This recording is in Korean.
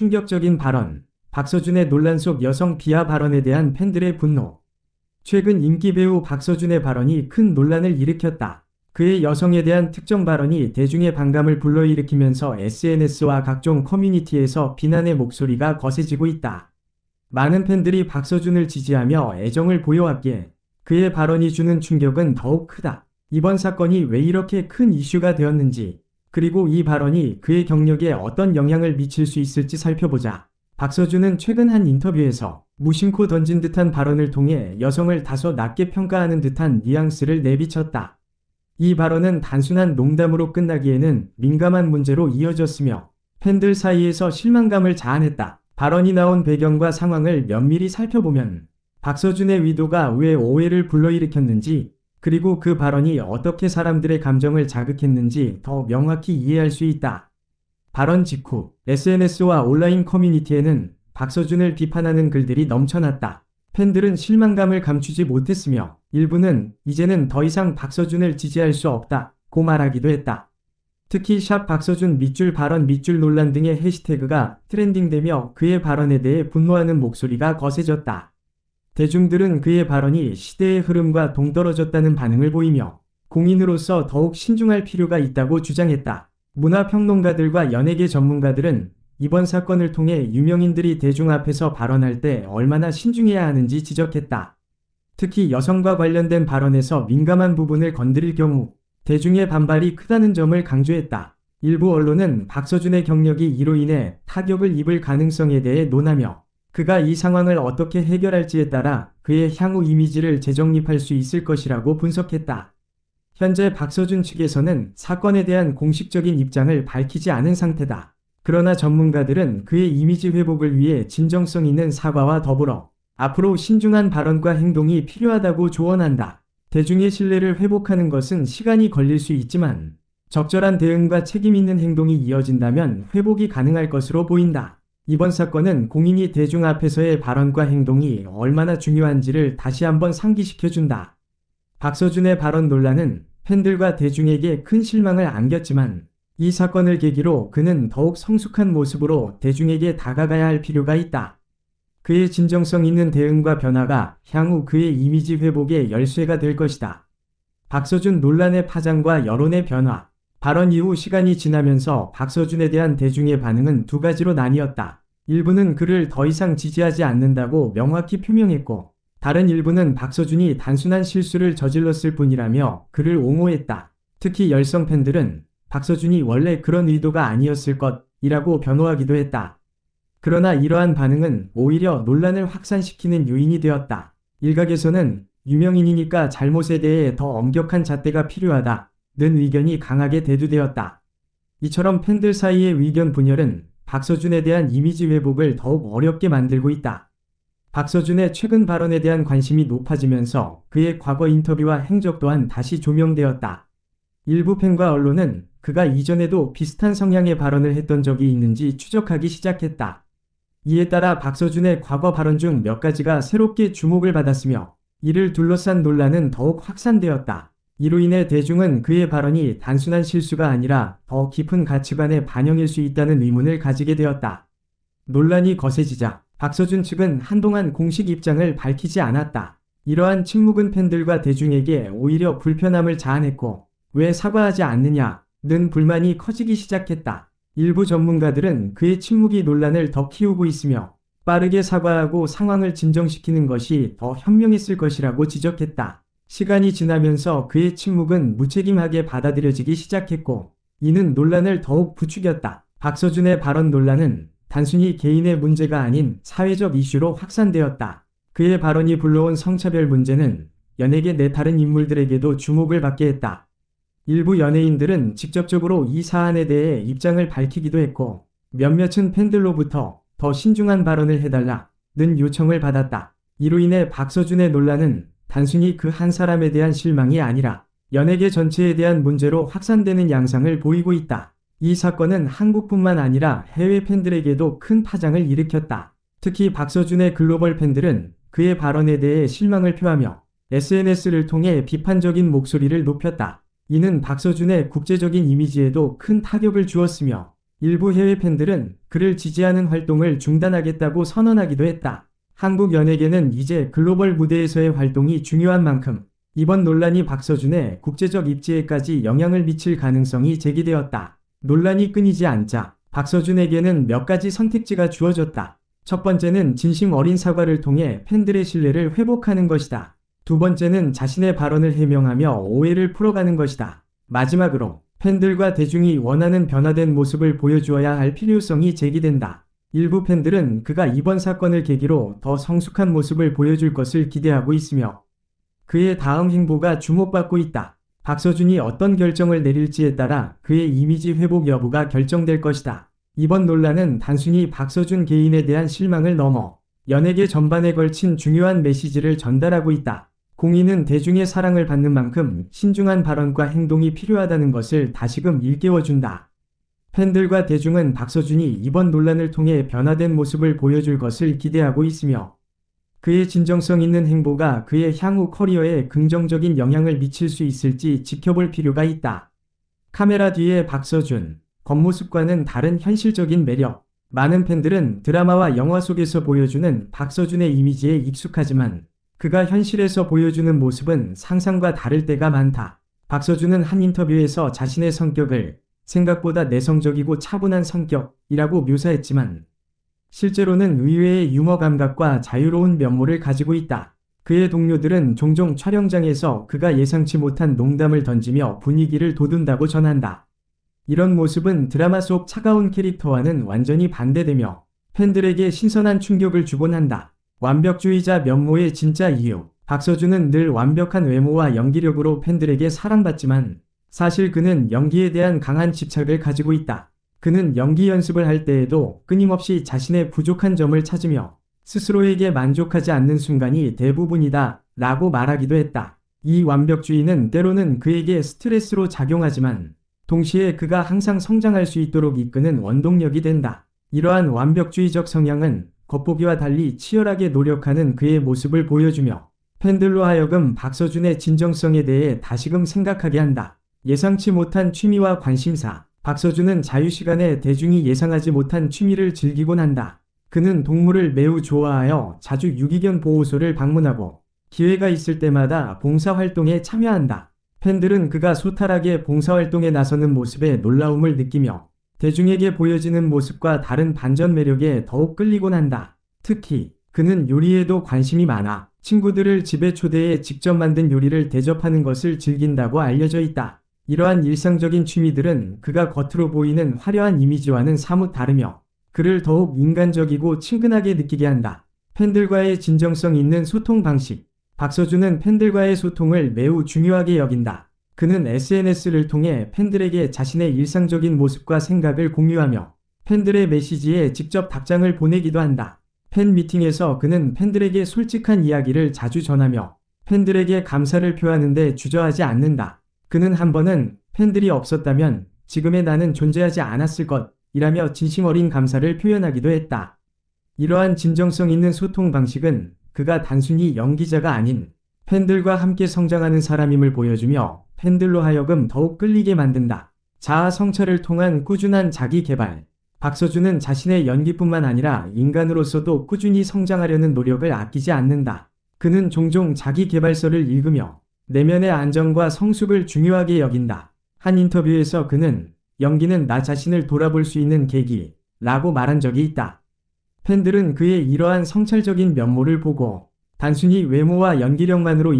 충격적인 발언, 박서준의 논란 속 여성 비하 발언에 대한 팬들의 분노. 최근 인기 배우 박서준의 발언이 큰 논란을 일으켰다. 그의 여성에 대한 특정 발언이 대중의 반감을 불러일으키면서 SNS와 각종 커뮤니티에서 비난의 목소리가 거세지고 있다. 많은 팬들이 박서준을 지지하며 애정을 보여왔기에 그의 발언이 주는 충격은 더욱 크다. 이번 사건이 왜 이렇게 큰 이슈가 되었는지, 그리고 이 발언이 그의 경력에 어떤 영향을 미칠 수 있을지 살펴보자. 박서준은 최근 한 인터뷰에서 무심코 던진 듯한 발언을 통해 여성을 다소 낮게 평가하는 듯한 뉘앙스를 내비쳤다. 이 발언은 단순한 농담으로 끝나기에는 민감한 문제로 이어졌으며 팬들 사이에서 실망감을 자아냈다. 발언이 나온 배경과 상황을 면밀히 살펴보면 박서준의 의도가 왜 오해를 불러일으켰는지, 그리고 그 발언이 어떻게 사람들의 감정을 자극했는지 더 명확히 이해할 수 있다. 발언 직후 SNS와 온라인 커뮤니티에는 박서준을 비판하는 글들이 넘쳐났다. 팬들은 실망감을 감추지 못했으며 일부는 이제는 더 이상 박서준을 지지할 수 없다고 말하기도 했다. 특히 샵 박서준 밑줄 발언 밑줄 논란 등의 해시태그가 트렌딩되며 그의 발언에 대해 분노하는 목소리가 거세졌다. 대중들은 그의 발언이 시대의 흐름과 동떨어졌다는 반응을 보이며 공인으로서 더욱 신중할 필요가 있다고 주장했다. 문화평론가들과 연예계 전문가들은 이번 사건을 통해 유명인들이 대중 앞에서 발언할 때 얼마나 신중해야 하는지 지적했다. 특히 여성과 관련된 발언에서 민감한 부분을 건드릴 경우 대중의 반발이 크다는 점을 강조했다. 일부 언론은 박서준의 경력이 이로 인해 타격을 입을 가능성에 대해 논하며 그가 이 상황을 어떻게 해결할지에 따라 그의 향후 이미지를 재정립할 수 있을 것이라고 분석했다. 현재 박서준 측에서는 사건에 대한 공식적인 입장을 밝히지 않은 상태다. 그러나 전문가들은 그의 이미지 회복을 위해 진정성 있는 사과와 더불어 앞으로 신중한 발언과 행동이 필요하다고 조언한다. 대중의 신뢰를 회복하는 것은 시간이 걸릴 수 있지만 적절한 대응과 책임 있는 행동이 이어진다면 회복이 가능할 것으로 보인다. 이번 사건은 공인이 대중 앞에서의 발언과 행동이 얼마나 중요한지를 다시 한번 상기시켜준다. 박서준의 발언 논란은 팬들과 대중에게 큰 실망을 안겼지만 이 사건을 계기로 그는 더욱 성숙한 모습으로 대중에게 다가가야 할 필요가 있다. 그의 진정성 있는 대응과 변화가 향후 그의 이미지 회복의 열쇠가 될 것이다. 박서준 논란의 파장과 여론의 변화. 발언 이후 시간이 지나면서 박서준에 대한 대중의 반응은 두 가지로 나뉘었다. 일부는 그를 더 이상 지지하지 않는다고 명확히 표명했고, 다른 일부는 박서준이 단순한 실수를 저질렀을 뿐이라며 그를 옹호했다. 특히 열성 팬들은 박서준이 원래 그런 의도가 아니었을 것이라고 변호하기도 했다. 그러나 이러한 반응은 오히려 논란을 확산시키는 요인이 되었다. 일각에서는 유명인이니까 잘못에 대해 더 엄격한 잣대가 필요하다는 의견이 강하게 대두되었다. 이처럼 팬들 사이의 의견 분열은 박서준에 대한 이미지 회복을 더욱 어렵게 만들고 있다. 박서준의 최근 발언에 대한 관심이 높아지면서 그의 과거 인터뷰와 행적 또한 다시 조명되었다. 일부 팬과 언론은 그가 이전에도 비슷한 성향의 발언을 했던 적이 있는지 추적하기 시작했다. 이에 따라 박서준의 과거 발언 중 몇 가지가 새롭게 주목을 받았으며 이를 둘러싼 논란은 더욱 확산되었다. 이로 인해 대중은 그의 발언이 단순한 실수가 아니라 더 깊은 가치관의 반영일 수 있다는 의문을 가지게 되었다. 논란이 거세지자 박서준 측은 한동안 공식 입장을 밝히지 않았다. 이러한 침묵은 팬들과 대중에게 오히려 불편함을 자아냈고 왜 사과하지 않느냐는 불만이 커지기 시작했다. 일부 전문가들은 그의 침묵이 논란을 더 키우고 있으며 빠르게 사과하고 상황을 진정시키는 것이 더 현명했을 것이라고 지적했다. 시간이 지나면서 그의 침묵은 무책임하게 받아들여지기 시작했고 이는 논란을 더욱 부추겼다. 박서준의 발언 논란은 단순히 개인의 문제가 아닌 사회적 이슈로 확산되었다. 그의 발언이 불러온 성차별 문제는 연예계 내 다른 인물들에게도 주목을 받게 했다. 일부 연예인들은 직접적으로 이 사안에 대해 입장을 밝히기도 했고 몇몇은 팬들로부터 더 신중한 발언을 해달라는 요청을 받았다. 이로 인해 박서준의 논란은 단순히 그 한 사람에 대한 실망이 아니라 연예계 전체에 대한 문제로 확산되는 양상을 보이고 있다. 이 사건은 한국뿐만 아니라 해외 팬들에게도 큰 파장을 일으켰다. 특히 박서준의 글로벌 팬들은 그의 발언에 대해 실망을 표하며 SNS를 통해 비판적인 목소리를 높였다. 이는 박서준의 국제적인 이미지에도 큰 타격을 주었으며 일부 해외 팬들은 그를 지지하는 활동을 중단하겠다고 선언하기도 했다. 한국 연예계는 이제 글로벌 무대에서의 활동이 중요한 만큼 이번 논란이 박서준의 국제적 입지에까지 영향을 미칠 가능성이 제기되었다. 논란이 끊이지 않자 박서준에게는 몇 가지 선택지가 주어졌다. 첫 번째는 진심 어린 사과를 통해 팬들의 신뢰를 회복하는 것이다. 두 번째는 자신의 발언을 해명하며 오해를 풀어가는 것이다. 마지막으로 팬들과 대중이 원하는 변화된 모습을 보여주어야 할 필요성이 제기된다. 일부 팬들은 그가 이번 사건을 계기로 더 성숙한 모습을 보여줄 것을 기대하고 있으며 그의 다음 행보가 주목받고 있다. 박서준이 어떤 결정을 내릴지에 따라 그의 이미지 회복 여부가 결정될 것이다. 이번 논란은 단순히 박서준 개인에 대한 실망을 넘어 연예계 전반에 걸친 중요한 메시지를 전달하고 있다. 공인은 대중의 사랑을 받는 만큼 신중한 발언과 행동이 필요하다는 것을 다시금 일깨워준다. 팬들과 대중은 박서준이 이번 논란을 통해 변화된 모습을 보여줄 것을 기대하고 있으며 그의 진정성 있는 행보가 그의 향후 커리어에 긍정적인 영향을 미칠 수 있을지 지켜볼 필요가 있다. 카메라 뒤의 박서준, 겉모습과는 다른 현실적인 매력. 많은 팬들은 드라마와 영화 속에서 보여주는 박서준의 이미지에 익숙하지만 그가 현실에서 보여주는 모습은 상상과 다를 때가 많다. 박서준은 한 인터뷰에서 자신의 성격을 생각보다 내성적이고 차분한 성격이라고 묘사했지만 실제로는 의외의 유머 감각과 자유로운 면모를 가지고 있다. 그의 동료들은 종종 촬영장에서 그가 예상치 못한 농담을 던지며 분위기를 돋운다고 전한다. 이런 모습은 드라마 속 차가운 캐릭터와는 완전히 반대되며 팬들에게 신선한 충격을 주곤 한다. 완벽주의자 면모의 진짜 이유. 박서준은 늘 완벽한 외모와 연기력으로 팬들에게 사랑받지만 사실 그는 연기에 대한 강한 집착을 가지고 있다. 그는 연기 연습을 할 때에도 끊임없이 자신의 부족한 점을 찾으며 스스로에게 만족하지 않는 순간이 대부분이다 라고 말하기도 했다. 이 완벽주의는 때로는 그에게 스트레스로 작용하지만 동시에 그가 항상 성장할 수 있도록 이끄는 원동력이 된다. 이러한 완벽주의적 성향은 겉보기와 달리 치열하게 노력하는 그의 모습을 보여주며 팬들로 하여금 박서준의 진정성에 대해 다시금 생각하게 한다. 예상치 못한 취미와 관심사. 박서준은 자유시간에 대중이 예상하지 못한 취미를 즐기곤 한다. 그는 동물을 매우 좋아하여 자주 유기견 보호소를 방문하고 기회가 있을 때마다 봉사활동에 참여한다. 팬들은 그가 소탈하게 봉사활동에 나서는 모습에 놀라움을 느끼며 대중에게 보여지는 모습과 다른 반전 매력에 더욱 끌리곤 한다. 특히 그는 요리에도 관심이 많아 친구들을 집에 초대해 직접 만든 요리를 대접하는 것을 즐긴다고 알려져 있다. 이러한 일상적인 취미들은 그가 겉으로 보이는 화려한 이미지와는 사뭇 다르며 그를 더욱 인간적이고 친근하게 느끼게 한다. 팬들과의 진정성 있는 소통 방식. 박서준은 팬들과의 소통을 매우 중요하게 여긴다. 그는 SNS를 통해 팬들에게 자신의 일상적인 모습과 생각을 공유하며 팬들의 메시지에 직접 답장을 보내기도 한다. 팬 미팅에서 그는 팬들에게 솔직한 이야기를 자주 전하며 팬들에게 감사를 표하는 데 주저하지 않는다. 그는 한 번은 팬들이 없었다면 지금의 나는 존재하지 않았을 것이라며 진심 어린 감사를 표현하기도 했다. 이러한 진정성 있는 소통 방식은 그가 단순히 연기자가 아닌 팬들과 함께 성장하는 사람임을 보여주며 팬들로 하여금 더욱 끌리게 만든다. 자아 성찰을 통한 꾸준한 자기 개발. 박서준은 자신의 연기뿐만 아니라 인간으로서도 꾸준히 성장하려는 노력을 아끼지 않는다. 그는 종종 자기 개발서를 읽으며 내면의 안정과 성숙을 중요하게 여긴다. 한 인터뷰에서 그는 연기는 나 자신을 돌아볼 수 있는 계기라고 말한 적이 있다. 팬들은 그의 이러한 성찰적인 면모를 보고 단순히 외모와 연기력만으로